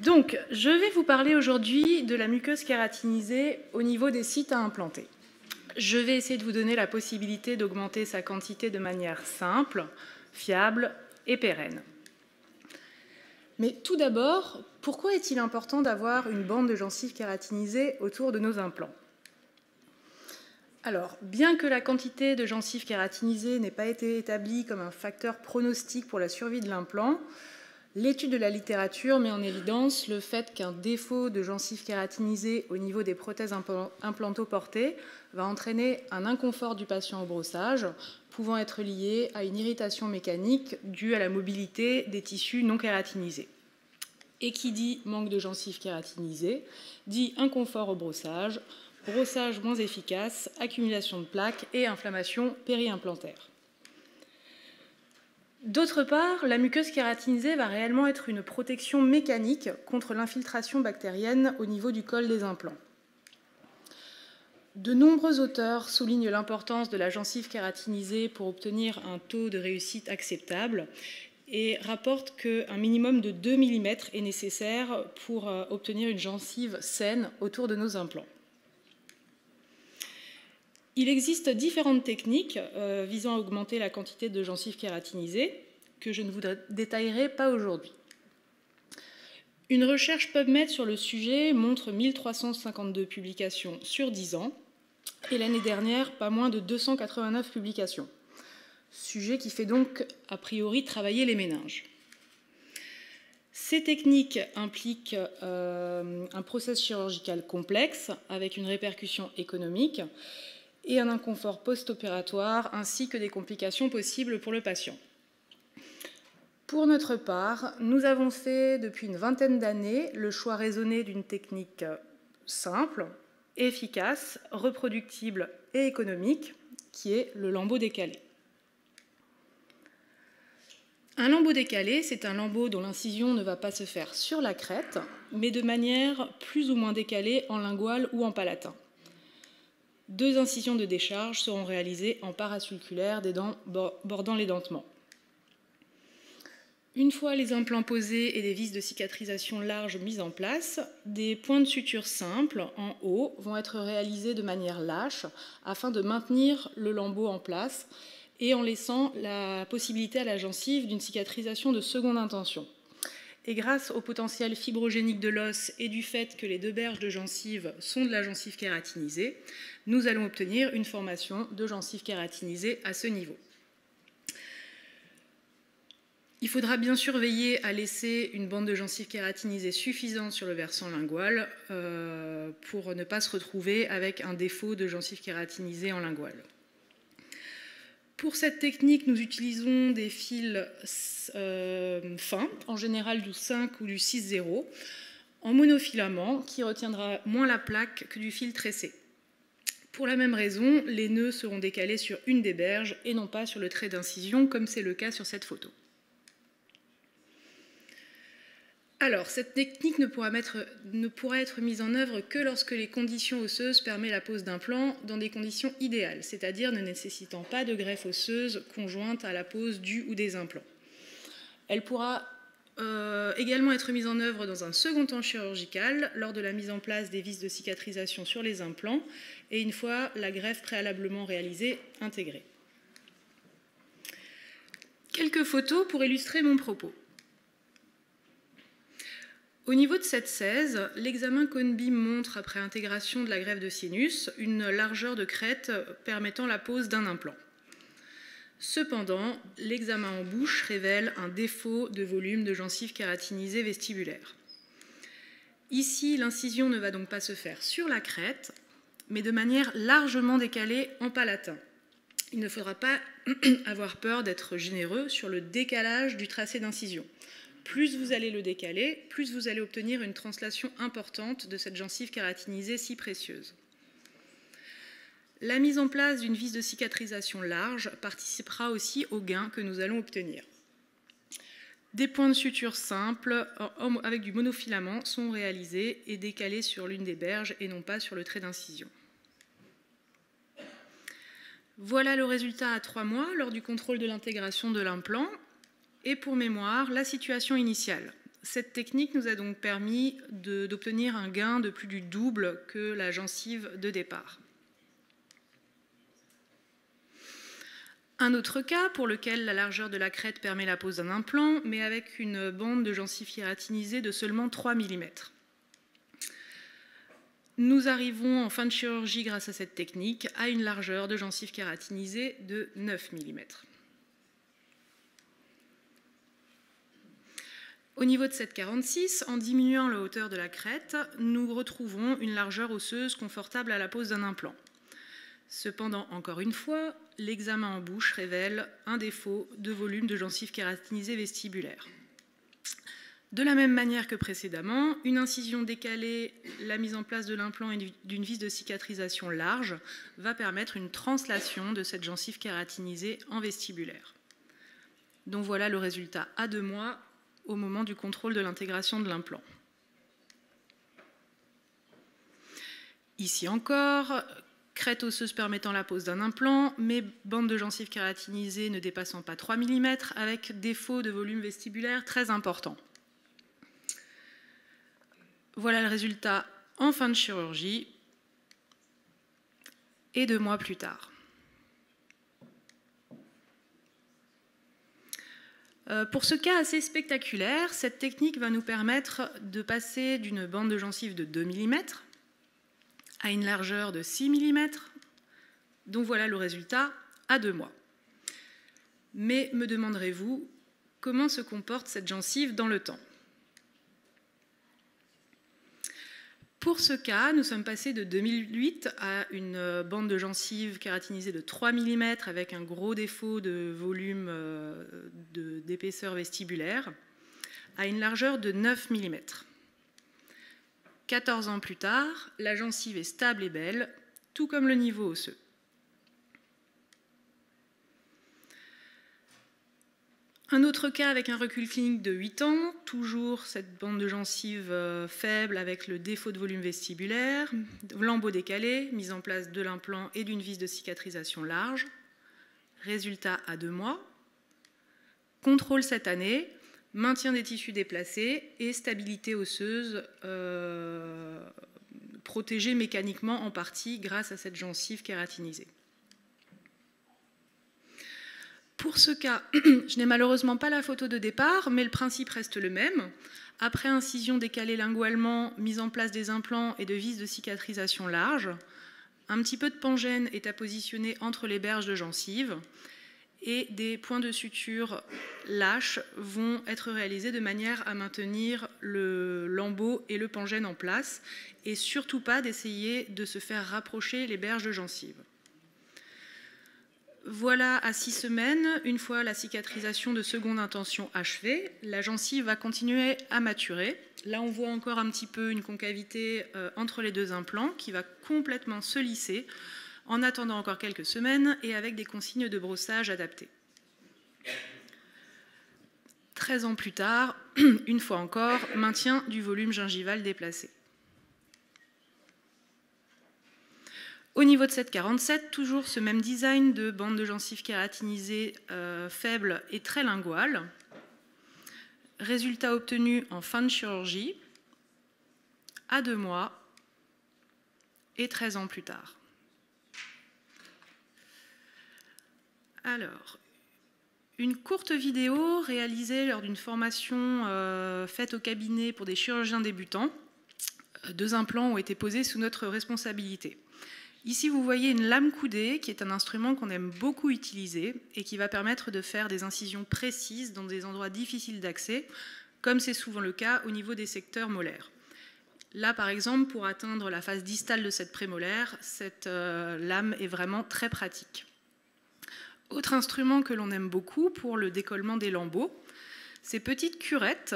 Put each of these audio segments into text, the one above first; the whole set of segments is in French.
Donc, je vais vous parler aujourd'hui de la muqueuse kératinisée au niveau des sites à implanter. Je vais essayer de vous donner la possibilité d'augmenter sa quantité de manière simple, fiable et pérenne. Mais tout d'abord, pourquoi est-il important d'avoir une bande de gencives kératinisées autour de nos implants? Alors, bien que la quantité de gencives kératinisées n'ait pas été établie comme un facteur pronostic pour la survie de l'implant, l'étude de la littérature met en évidence le fait qu'un défaut de gencives kératinisées au niveau des prothèses implantoportées va entraîner un inconfort du patient au brossage, pouvant être lié à une irritation mécanique due à la mobilité des tissus non kératinisés. Et qui dit manque de gencives kératinisées, dit inconfort au brossage moins efficace, accumulation de plaques et inflammation périimplantaire. D'autre part, la muqueuse kératinisée va réellement être une protection mécanique contre l'infiltration bactérienne au niveau du col des implants. De nombreux auteurs soulignent l'importance de la gencive kératinisée pour obtenir un taux de réussite acceptable et rapportent qu'un minimum de 2 mm est nécessaire pour obtenir une gencive saine autour de nos implants. Il existe différentes techniques visant à augmenter la quantité de gencives kératinisées que je ne vous détaillerai pas aujourd'hui. Une recherche PubMed sur le sujet montre 1352 publications sur 10 ans et l'année dernière, pas moins de 289 publications. Sujet qui fait donc a priori travailler les méninges. Ces techniques impliquent un processus chirurgical complexe avec une répercussion économique et un inconfort post-opératoire ainsi que des complications possibles pour le patient. Pour notre part, nous avons fait depuis une vingtaine d'années le choix raisonné d'une technique simple, efficace, reproductible et économique qui est le lambeau décalé. Un lambeau décalé, c'est un lambeau dont l'incision ne va pas se faire sur la crête, mais de manière plus ou moins décalée en lingual ou en palatin. 2 incisions de décharge seront réalisées en parasulculaire des dents bordant l'édentement. Une fois les implants posés et des vis de cicatrisation larges mises en place, des points de suture simples en haut vont être réalisés de manière lâche afin de maintenir le lambeau en place et en laissant la possibilité à la gencive d'une cicatrisation de seconde intention. Et grâce au potentiel fibrogénique de l'os et du fait que les 2 berges de gencive sont de la gencive kératinisée, nous allons obtenir une formation de gencive kératinisée à ce niveau. Il faudra bien sûr veiller à laisser une bande de gencive kératinisée suffisante sur le versant lingual pour ne pas se retrouver avec un défaut de gencive kératinisée en lingual. Pour cette technique, nous utilisons des fils fins, en général du 5 ou du 6-0, en monofilament, qui retiendra moins la plaque que du fil tressé. Pour la même raison, les nœuds seront décalés sur une des berges et non pas sur le trait d'incision, comme c'est le cas sur cette photo. Alors, cette technique ne pourra être mise en œuvre que lorsque les conditions osseuses permettent la pose d'implants dans des conditions idéales, c'est-à-dire ne nécessitant pas de greffe osseuse conjointe à la pose du ou des implants. Elle pourra également être mise en œuvre dans un second temps chirurgical lors de la mise en place des vis de cicatrisation sur les implants et une fois la greffe préalablement réalisée intégrée. Quelques photos pour illustrer mon propos. Au niveau de cette 16, l'examen Cone-Beam montre, après intégration de la greffe de sinus, une largeur de crête permettant la pose d'un implant. Cependant, l'examen en bouche révèle un défaut de volume de gencive kératinisée vestibulaire. Ici, l'incision ne va donc pas se faire sur la crête, mais de manière largement décalée en palatin. Il ne faudra pas avoir peur d'être généreux sur le décalage du tracé d'incision. Plus vous allez le décaler, plus vous allez obtenir une translation importante de cette gencive kératinisée si précieuse. La mise en place d'une vis de cicatrisation large participera aussi au gain que nous allons obtenir. Des points de suture simples avec du monofilament sont réalisés et décalés sur l'une des berges et non pas sur le trait d'incision. Voilà le résultat à 3 mois lors du contrôle de l'intégration de l'implant. Et pour mémoire, la situation initiale. Cette technique nous a donc permis d'obtenir un gain de plus du double que la gencive de départ. Un autre cas pour lequel la largeur de la crête permet la pose d'un implant, mais avec une bande de gencive kératinisée de seulement 3 mm. Nous arrivons en fin de chirurgie grâce à cette technique à une largeur de gencive kératinisée de 9 mm. Au niveau de cette 46, en diminuant la hauteur de la crête, nous retrouvons une largeur osseuse confortable à la pose d'un implant. Cependant, encore une fois, l'examen en bouche révèle un défaut de volume de gencive kératinisée vestibulaire. De la même manière que précédemment, une incision décalée, la mise en place de l'implant et d'une vis de cicatrisation large va permettre une translation de cette gencive kératinisée en vestibulaire. Donc voilà le résultat à 2 mois au moment du contrôle de l'intégration de l'implant. Ici encore, crête osseuse permettant la pose d'un implant, mais bande de gencive kératinisée ne dépassant pas 3 mm avec défaut de volume vestibulaire très important. Voilà le résultat en fin de chirurgie et 2 mois plus tard. Pour ce cas assez spectaculaire, cette technique va nous permettre de passer d'une bande de gencive de 2 mm à une largeur de 6 mm, donc voilà le résultat à 2 mois. Mais me demanderez-vous, comment se comporte cette gencive dans le temps? Pour ce cas, nous sommes passés de 2008 à une bande de gencive kératinisée de 3 mm avec un gros défaut de volume d'épaisseur vestibulaire à une largeur de 9 mm. 14 ans plus tard, la gencive est stable et belle, tout comme le niveau osseux. Un autre cas avec un recul clinique de 8 ans, toujours cette bande de gencive faible avec le défaut de volume vestibulaire, lambeau décalé, mise en place de l'implant et d'une vis de cicatrisation large. Résultat à 2 mois. Contrôle cette année, maintien des tissus déplacés et stabilité osseuse protégée mécaniquement en partie grâce à cette gencive kératinisée. Pour ce cas, je n'ai malheureusement pas la photo de départ, mais le principe reste le même. Après incision décalée lingualement, mise en place des implants et de vis de cicatrisation large, un petit peu de pangène est à positionner entre les berges de gencive et des points de suture lâches vont être réalisés de manière à maintenir le lambeau et le pangène en place et surtout pas d'essayer de se faire rapprocher les berges de gencive. Voilà à 6 semaines, une fois la cicatrisation de seconde intention achevée, la gencive va continuer à maturer. Là, on voit encore un petit peu une concavité entre les 2 implants qui va complètement se lisser en attendant encore quelques semaines et avec des consignes de brossage adaptées. 13 ans plus tard, une fois encore, maintien du volume gingival déplacé. Au niveau de cette 47, toujours ce même design de bande de gencive kératinisée faible et très linguale. Résultat obtenu en fin de chirurgie, à 2 mois et 13 ans plus tard. Alors, une courte vidéo réalisée lors d'une formation faite au cabinet pour des chirurgiens débutants. 2 implants ont été posés sous notre responsabilité. Ici, vous voyez une lame coudée, qui est un instrument qu'on aime beaucoup utiliser et qui va permettre de faire des incisions précises dans des endroits difficiles d'accès, comme c'est souvent le cas au niveau des secteurs molaires. Là, par exemple, pour atteindre la face distale de cette prémolaire, cette lame est vraiment très pratique. Autre instrument que l'on aime beaucoup pour le décollement des lambeaux, ces petites curettes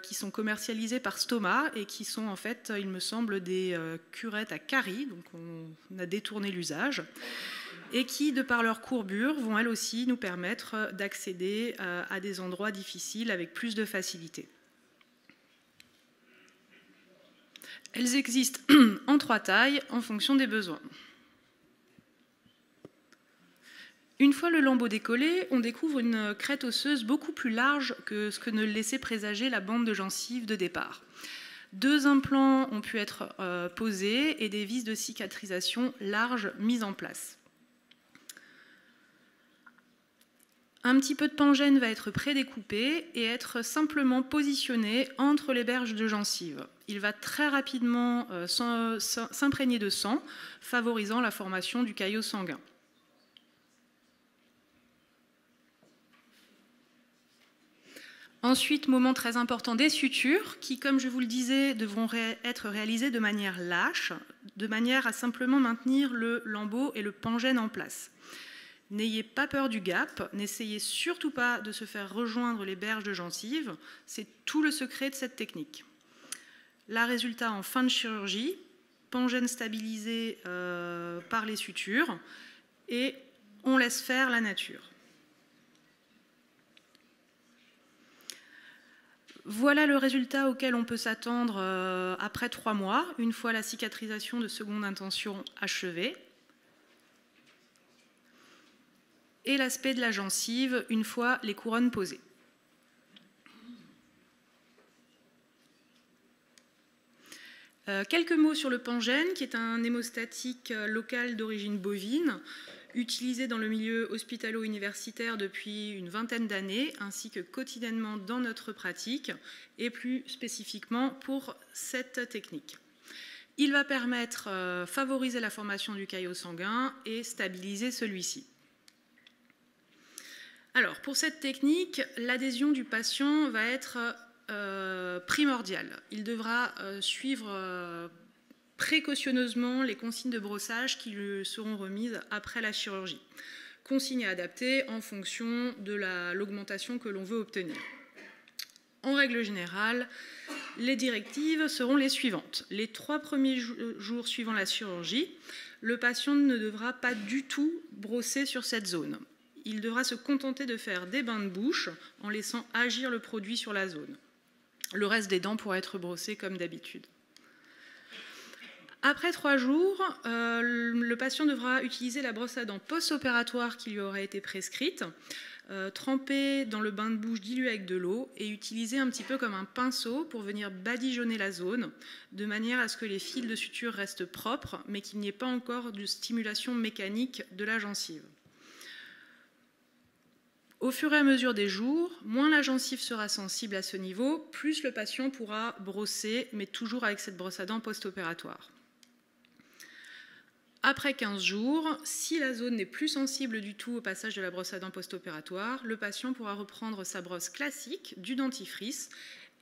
qui sont commercialisées par Stoma et qui sont en fait, il me semble, des curettes à caries, donc on a détourné l'usage, et qui, de par leur courbure, vont elles aussi nous permettre d'accéder à des endroits difficiles avec plus de facilité. Elles existent en 3 tailles en fonction des besoins. Une fois le lambeau décollé, on découvre une crête osseuse beaucoup plus large que ce que ne laissait présager la bande de gencive de départ. 2 implants ont pu être posés et des vis de cicatrisation larges mises en place. Un petit peu de pangène va être prédécoupé et être simplement positionné entre les berges de gencive. Il va très rapidement s'imprégner de sang, favorisant la formation du caillot sanguin. Ensuite, moment très important des sutures qui, comme je vous le disais, devront être réalisées de manière lâche, de manière à simplement maintenir le lambeau et le pangène en place. N'ayez pas peur du gap, n'essayez surtout pas de se faire rejoindre les berges de gencive, c'est tout le secret de cette technique. Là, résultat en fin de chirurgie, pangène stabilisé par les sutures et on laisse faire la nature. Voilà le résultat auquel on peut s'attendre après 3 mois, une fois la cicatrisation de seconde intention achevée. Et l'aspect de la gencive, une fois les couronnes posées. Quelques mots sur le pangène, qui est un hémostatique local d'origine bovine, utilisé dans le milieu hospitalo-universitaire depuis une vingtaine d'années, ainsi que quotidiennement dans notre pratique, et plus spécifiquement pour cette technique. Il va permettre de favoriser la formation du caillot sanguin et stabiliser celui-ci. Alors, pour cette technique, l'adhésion du patient va être primordiale. Il devra suivre précautionneusement les consignes de brossage qui lui seront remises après la chirurgie. Consignes à adapter en fonction de l'augmentation que l'on veut obtenir. En règle générale, les directives seront les suivantes. Les 3 premiers jours suivant la chirurgie, le patient ne devra pas du tout brosser sur cette zone. Il devra se contenter de faire des bains de bouche en laissant agir le produit sur la zone. Le reste des dents pourra être brossé comme d'habitude. Après 3 jours, le patient devra utiliser la brosse à dents post-opératoire qui lui aurait été prescrite, tremper dans le bain de bouche dilué avec de l'eau et utiliser un petit peu comme un pinceau pour venir badigeonner la zone, de manière à ce que les fils de suture restent propres, mais qu'il n'y ait pas encore de stimulation mécanique de la gencive. Au fur et à mesure des jours, moins la gencive sera sensible à ce niveau, plus le patient pourra brosser, mais toujours avec cette brosse à dents post-opératoire. Après 15 jours, si la zone n'est plus sensible du tout au passage de la brosse à dents post-opératoire, le patient pourra reprendre sa brosse classique du dentifrice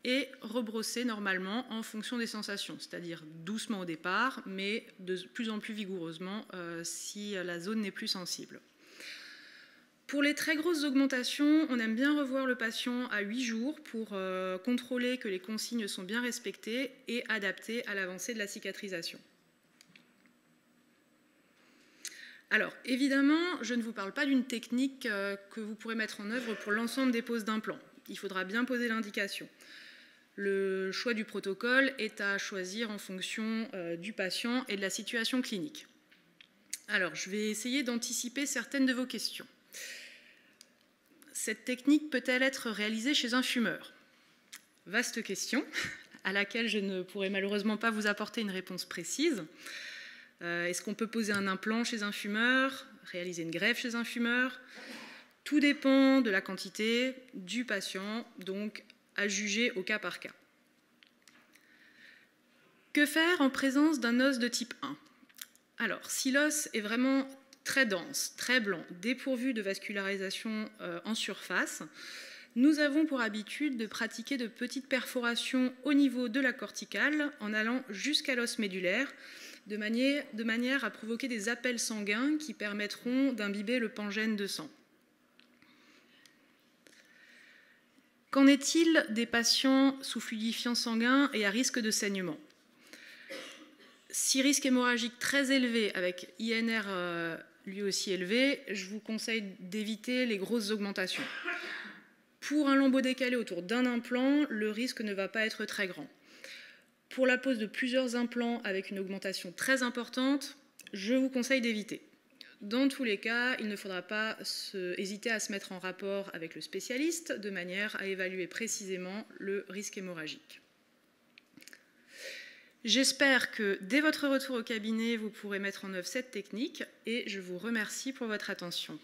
et rebrosser normalement en fonction des sensations, c'est-à-dire doucement au départ, mais de plus en plus vigoureusement si la zone n'est plus sensible. Pour les très grosses augmentations, on aime bien revoir le patient à 8 jours pour contrôler que les consignes sont bien respectées et adaptées à l'avancée de la cicatrisation. Alors, évidemment, je ne vous parle pas d'une technique que vous pourrez mettre en œuvre pour l'ensemble des poses d'implants. Il faudra bien poser l'indication. Le choix du protocole est à choisir en fonction du patient et de la situation clinique. Alors, je vais essayer d'anticiper certaines de vos questions. Cette technique peut-elle être réalisée chez un fumeur? Vaste question, à laquelle je ne pourrai malheureusement pas vous apporter une réponse précise. Est-ce qu'on peut poser un implant chez un fumeur, réaliser une greffe chez un fumeur? Tout dépend de la quantité, du patient, donc à juger au cas par cas. Que faire en présence d'un os de type 1? Alors, si l'os est vraiment très dense, très blanc, dépourvu de vascularisation en surface, nous avons pour habitude de pratiquer de petites perforations au niveau de la corticale en allant jusqu'à l'os médulaire, de manière à provoquer des appels sanguins qui permettront d'imbiber le pangène de sang. Qu'en est-il des patients sous fluidifiant sanguin et à risque de saignement? Si risque hémorragique très élevé avec INR lui aussi élevé, je vous conseille d'éviter les grosses augmentations. Pour un lambeau décalé autour d'un implant, le risque ne va pas être très grand. Pour la pose de plusieurs implants avec une augmentation très importante, je vous conseille d'éviter. Dans tous les cas, il ne faudra pas hésiter à se mettre en rapport avec le spécialiste de manière à évaluer précisément le risque hémorragique. J'espère que dès votre retour au cabinet, vous pourrez mettre en œuvre cette technique et je vous remercie pour votre attention.